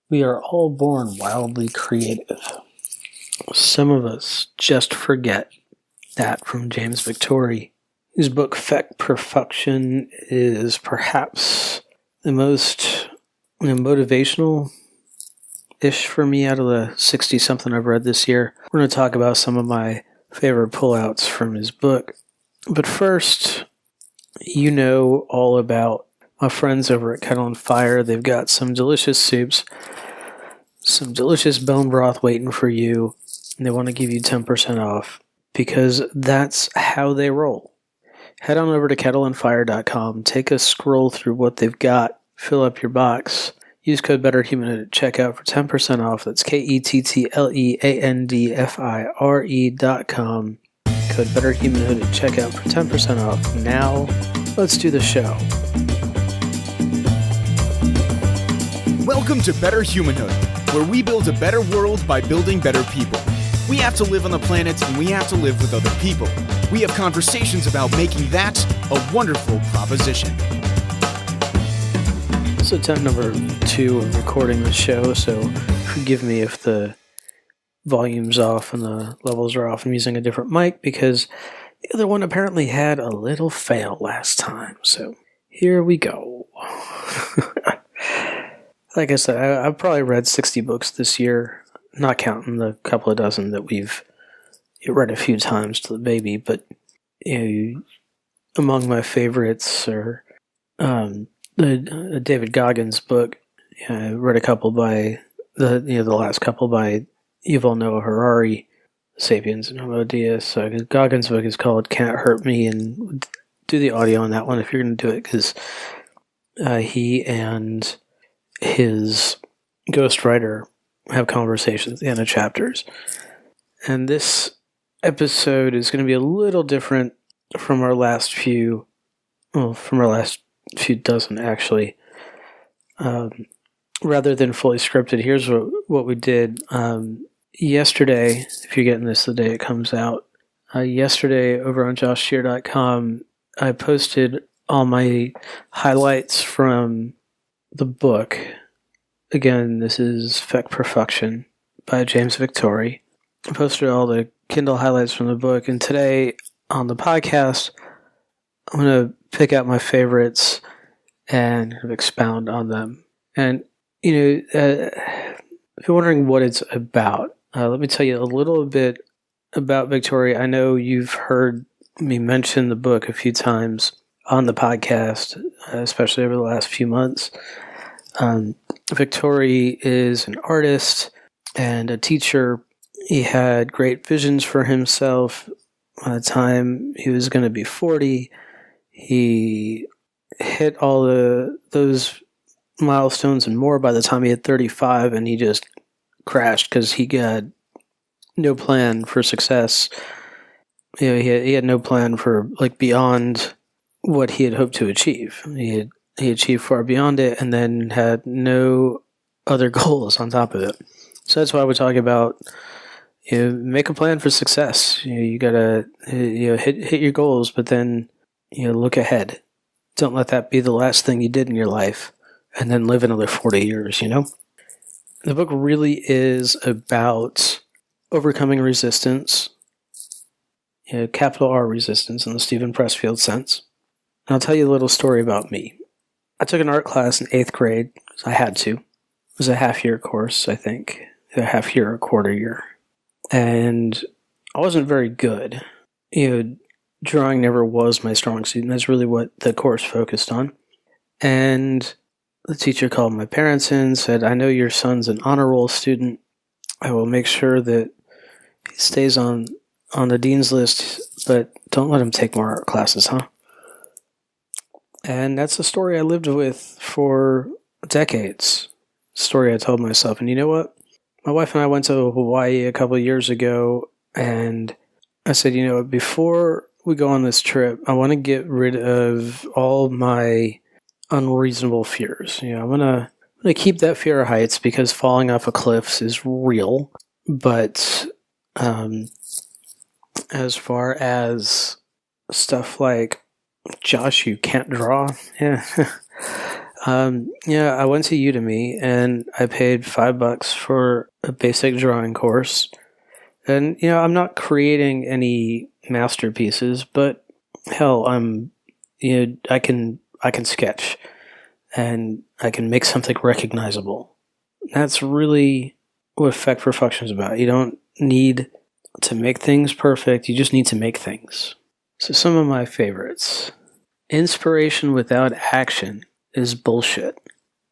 We are all born wildly creative. Some of us just forget that, from James Victore, whose book Feck Perfuction is perhaps the most motivational-ish for me out of the 60-something I've read this year. We're going to talk about some of my favorite pullouts from his book. But first, you know all about my friends over at Kettle and Fire. They've got some delicious soups, some delicious bone broth waiting for you, and they want to give you 10% off because that's how they roll. Head on over to kettleandfire.com, take a scroll through what they've got, fill up your box, use code BetterHumanhood at checkout for 10% off. That's kettleandfire.com. Code BetterHumanhood at checkout for 10% off. Now, let's do the show. Welcome to Better Humanhood, where we build a better world by building better people. We have to live on the planet, and we have to live with other people. We have conversations about making that a wonderful proposition. This is attempt number 2 of recording the show, so forgive me if the volume's off and the levels are off. I'm using a different mic because the other one apparently had a little fail last time, so here we go. Like I said, I've probably read 60 books this year, not counting the couple of dozen that we've read a few times to the baby, but among my favorites are the David Goggins book. I read a couple by the last couple by Yuval Noah Harari, Sapiens and Homo Deus. So Goggins' book is called Can't Hurt Me, and do the audio on that one if you're going to do it, because he and his ghostwriter have conversations at the end of chapters. And this episode is going to be a little different from our last few dozen, actually. Rather than fully scripted, here's what we did. Yesterday, if you're getting this the day it comes out, yesterday over on joshshear.com, I posted all my highlights from the book. Again, this is Feck Perfuction by James Victore. I posted all the Kindle highlights from the book, and today on the podcast, I'm going to pick out my favorites and expound on them. And, if you're wondering what it's about, let me tell you a little bit about Victore. I know you've heard me mention the book a few times on the podcast, especially over the last few months. Victore is an artist and a teacher. He had great visions for himself. By the time he was going to be 40, he hit all those milestones and more by the time he hit 35, and he just crashed because he got no plan for success. He had no plan for beyond what he had hoped to achieve. He achieved far beyond it, and then had no other goals on top of it. So that's why we talk about make a plan for success. You gotta hit your goals, but then look ahead. Don't let that be the last thing you did in your life, and then live another 40 years. The book really is about overcoming resistance, capital R resistance in the Stephen Pressfield sense. And I'll tell you a little story about me. I took an art class in 8th grade. I had to. It was a half-year course, I think. A half-year or quarter year. And I wasn't very good. Drawing never was my strong suit, and that's really what the course focused on. And the teacher called my parents in and said, I know your son's an honor roll student. I will make sure that he stays on the dean's list, but don't let him take more art classes, huh? And that's a story I lived with for decades. A story I told myself. And you know what? My wife and I went to Hawaii a couple of years ago, and I said, before we go on this trip, I want to get rid of all my unreasonable fears. I'm gonna keep that fear of heights because falling off of cliffs is real. But as far as stuff like, Josh, you can't draw. Yeah. Yeah, I went to Udemy and I paid $5 for a basic drawing course. And, I'm not creating any masterpieces, but hell, I can sketch and I can make something recognizable. That's really what Feck Perfuction is about. You don't need to make things perfect. You just need to make things. So some of my favorites. Inspiration without action is bullshit.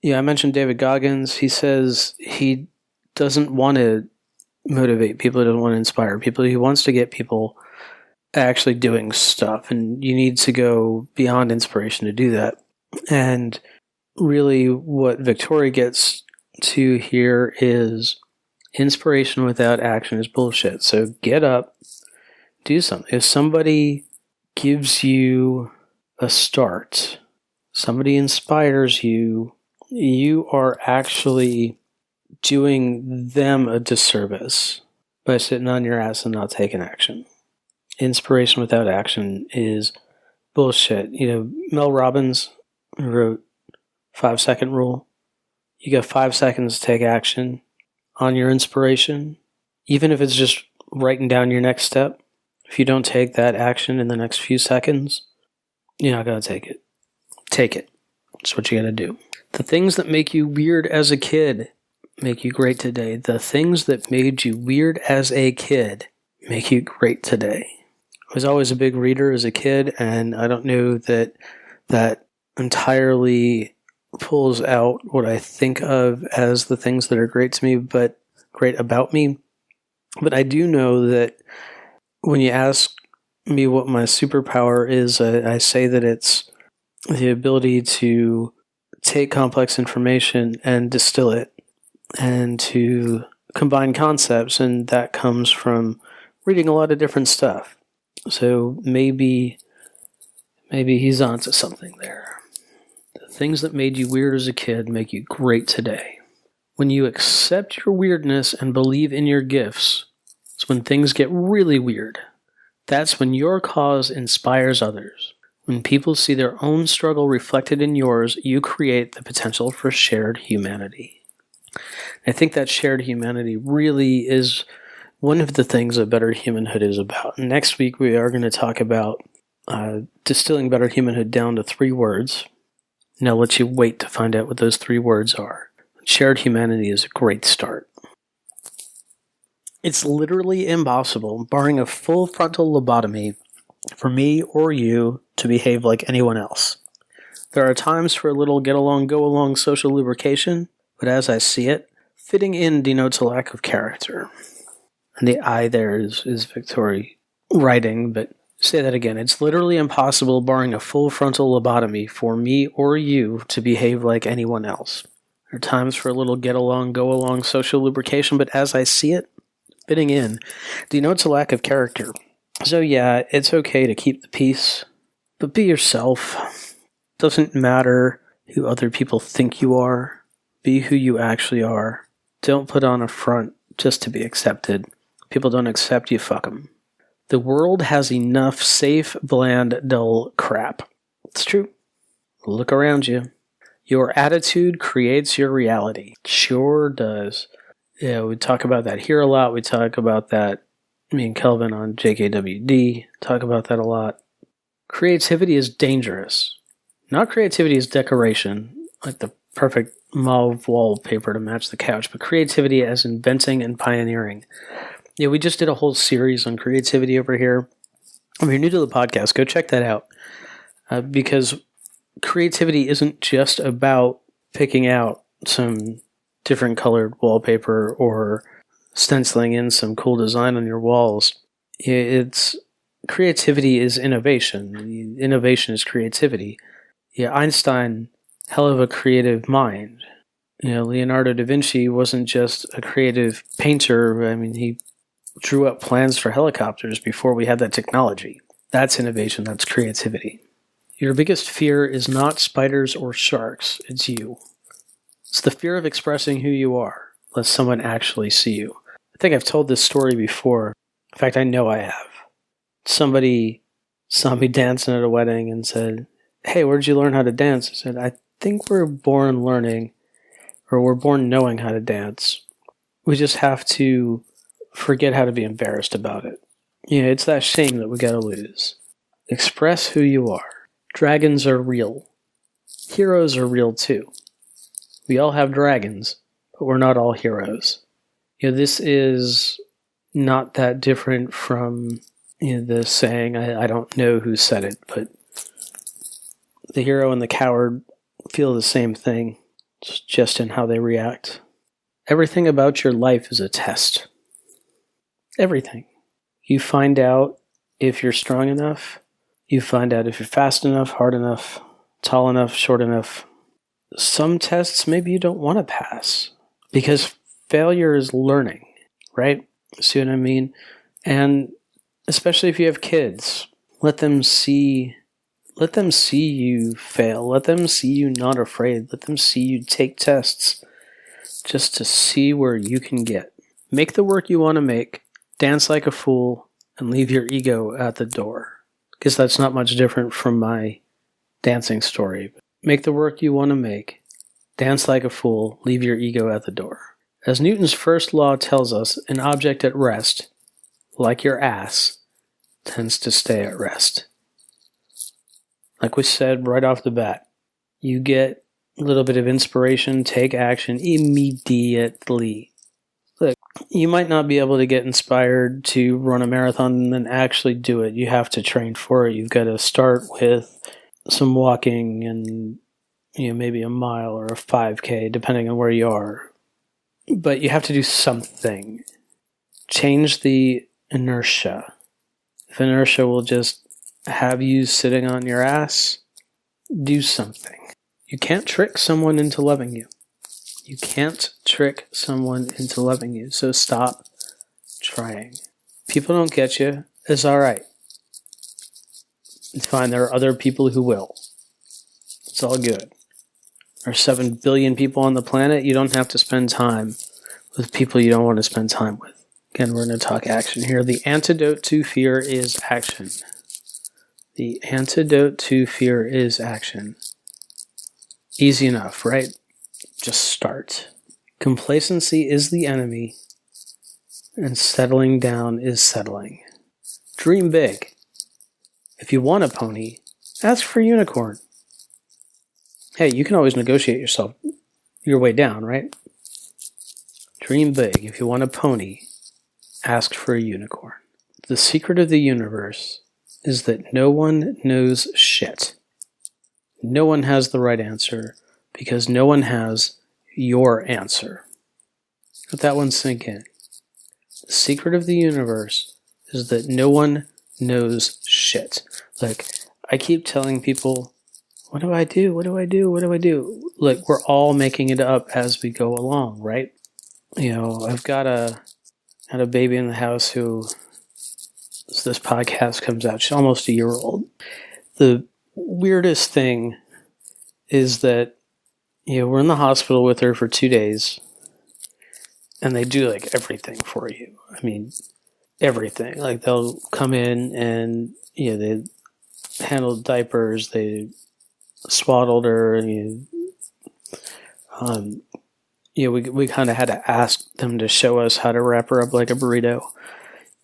Yeah, I mentioned David Goggins. He says he doesn't want to motivate people. He doesn't want to inspire people. He wants to get people actually doing stuff. And you need to go beyond inspiration to do that. And really what Victore gets to here is inspiration without action is bullshit. So get up, do something. If somebody gives you a start, somebody inspires you, you are actually doing them a disservice by sitting on your ass and not taking action. Inspiration without action is bullshit. Mel Robbins wrote 5-second rule. You got 5 seconds to take action on your inspiration, even if it's just writing down your next step. If you don't take that action in the next few seconds, you're not going to take it. Take it. That's what you got to do. The things that make you weird as a kid make you great today. The things that made you weird as a kid make you great today. I was always a big reader as a kid, and I don't know that entirely pulls out what I think of as the things that are great to me, but great about me. But I do know that when you ask me what my superpower is, I say that it's the ability to take complex information and distill it and to combine concepts, and that comes from reading a lot of different stuff. So maybe he's onto something there. The things that made you weird as a kid make you great today. When you accept your weirdness and believe in your gifts, it's when things get really weird. That's when your cause inspires others. When people see their own struggle reflected in yours, you create the potential for shared humanity. I think that shared humanity really is one of the things that Better Humanhood is about. Next week, we are going to talk about distilling Better Humanhood down to 3 words. And I'll let you wait to find out what those 3 words are. Shared humanity is a great start. It's literally impossible, barring a full frontal lobotomy, for me or you to behave like anyone else. There are times for a little get-along, go-along social lubrication, but as I see it, fitting in denotes a lack of character. And the I there is Victore writing, but say that again. It's literally impossible, barring a full frontal lobotomy, for me or you to behave like anyone else. There are times for a little get-along, go-along social lubrication, but as I see it, fitting in denotes a lack of character. So yeah, it's okay to keep the peace, but be yourself. Doesn't matter who other people think you are. Be who you actually are. Don't put on a front just to be accepted. People don't accept you, fuck them. The world has enough safe, bland, dull crap. It's true. Look around you. Your attitude creates your reality. Sure does. Yeah, we talk about that here a lot. We talk about that, me and Kelvin on JKWD talk about that a lot. Creativity is dangerous. Not creativity as decoration, like the perfect mauve wallpaper to match the couch, but creativity as inventing and pioneering. Yeah, we just did a whole series on creativity over here. If you're new to the podcast, go check that out. Because creativity isn't just about picking out some different colored wallpaper or stenciling in some cool design on your walls. It's creativity is innovation. Innovation is creativity. Yeah, Einstein, hell of a creative mind. Leonardo da Vinci wasn't just a creative painter. I mean, he drew up plans for helicopters before we had that technology. That's innovation. That's creativity. Your biggest fear is not spiders or sharks. It's you. It's the fear of expressing who you are, let someone actually see you. I think I've told this story before. In fact, I know I have. Somebody saw me dancing at a wedding and said, "Hey, where'd you learn how to dance?" I said, "I think we're born learning, or we're born knowing how to dance. We just have to forget how to be embarrassed about it. It's that shame that we gotta lose. Express who you are. Dragons are real. Heroes are real too. We all have dragons, but we're not all heroes. This is not that different from the saying, I don't know who said it, but the hero and the coward feel the same thing, just in how they react. Everything about your life is a test. Everything. You find out if you're strong enough. You find out if you're fast enough, hard enough, tall enough, short enough. Some tests maybe you don't want to pass because failure is learning, right? See what I mean? And especially if you have kids, let them see you fail. Let them see you not afraid. Let them see you take tests just to see where you can get. Make the work you want to make, dance like a fool, and leave your ego at the door. Because that's not much different from my dancing story. Make the work you want to make, dance like a fool, leave your ego at the door. As Newton's first law tells us, an object at rest, like your ass, tends to stay at rest. Like we said right off the bat, you get a little bit of inspiration, take action immediately. Look, you might not be able to get inspired to run a marathon and then actually do it. You have to train for it. You've got to start with some walking and maybe a mile or a 5K, depending on where you are. But you have to do something. Change the inertia. If inertia will just have you sitting on your ass, do something. You can't trick someone into loving you. You can't trick someone into loving you, so stop trying. People don't get you, it's alright. It's fine, there are other people who will. It's all good. There are 7 billion people on the planet. You don't have to spend time with people you don't want to spend time with. Again, we're going to talk action here. The antidote to fear is action. The antidote to fear is action. Easy enough, right? Just start. Complacency is the enemy, and settling down is settling. Dream big. If you want a pony, ask for a unicorn. Hey, you can always negotiate your way down, right? Dream big. If you want a pony, ask for a unicorn. The secret of the universe is that no one knows shit. No one has the right answer because no one has your answer. Let that one sink in. The secret of the universe is that no one knows shit. Like, I keep telling people, what do I do? What do I do? What do I do? Like, we're all making it up as we go along, right? I've got a baby in the house who, as this podcast comes out, she's almost a year old. The weirdest thing is that, we're in the hospital with her for 2 days, and they do, everything for you. I mean, everything. They'll come in and, they handled diapers, they swaddled her, and, we kind of had to ask them to show us how to wrap her up like a burrito.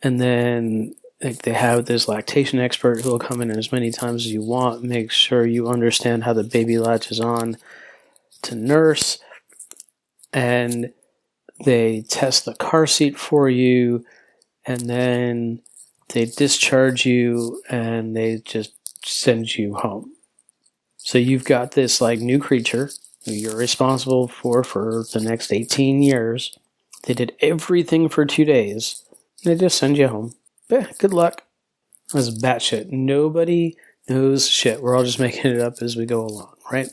And then they have this lactation expert who will come in as many times as you want, make sure you understand how the baby latches on to nurse, and they test the car seat for you, and then they discharge you, and they just send you home. So you've got this new creature who you're responsible for the next 18 years. They did everything for 2 days. They just send you home. Good luck. That's batshit. Nobody knows shit. We're all just making it up as we go along, right?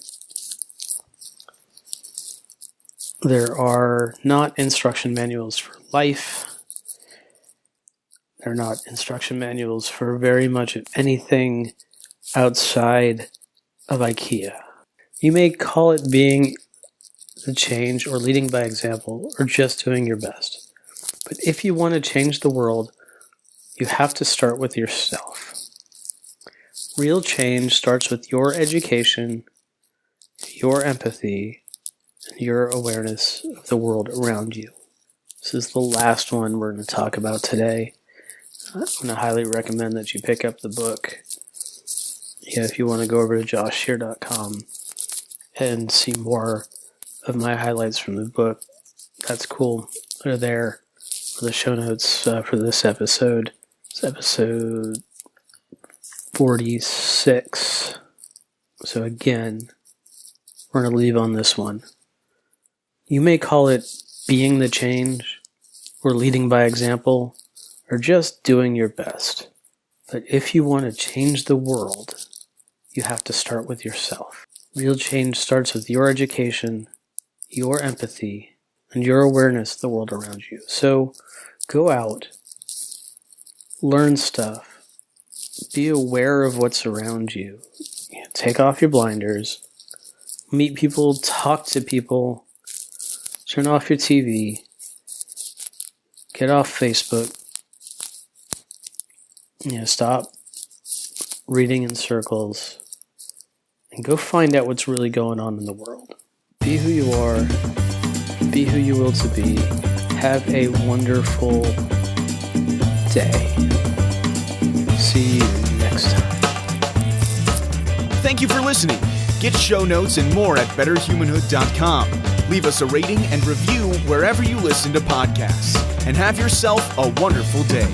There are not instruction manuals for life. There are not instruction manuals for very much of anything outside of IKEA. You may call it being the change or leading by example or just doing your best. But if you want to change the world, you have to start with yourself. Real change starts with your education, your empathy, and your awareness of the world around you. This is the last one we're going to talk about today. I'm going to highly recommend that you pick up the book. If you want to go over to joshshear.com and see more of my highlights from the book, that's cool. They're there for the show notes for this episode. It's episode 46. So again, we're going to leave on this one. You may call it being the change, or leading by example, or just doing your best. But if you want to change the world, you have to start with yourself. Real change starts with your education, your empathy, and your awareness of the world around you. So go out, learn stuff, be aware of what's around you. Take off your blinders, meet people, talk to people, turn off your TV, get off Facebook, stop reading in circles, and go find out what's really going on in the world. Be who you are, be who you will to be. Have a wonderful day. See you next time. Thank you for listening. Get show notes and more at betterhumanhood.com. Leave us a rating and review wherever you listen to podcasts. And have yourself a wonderful day.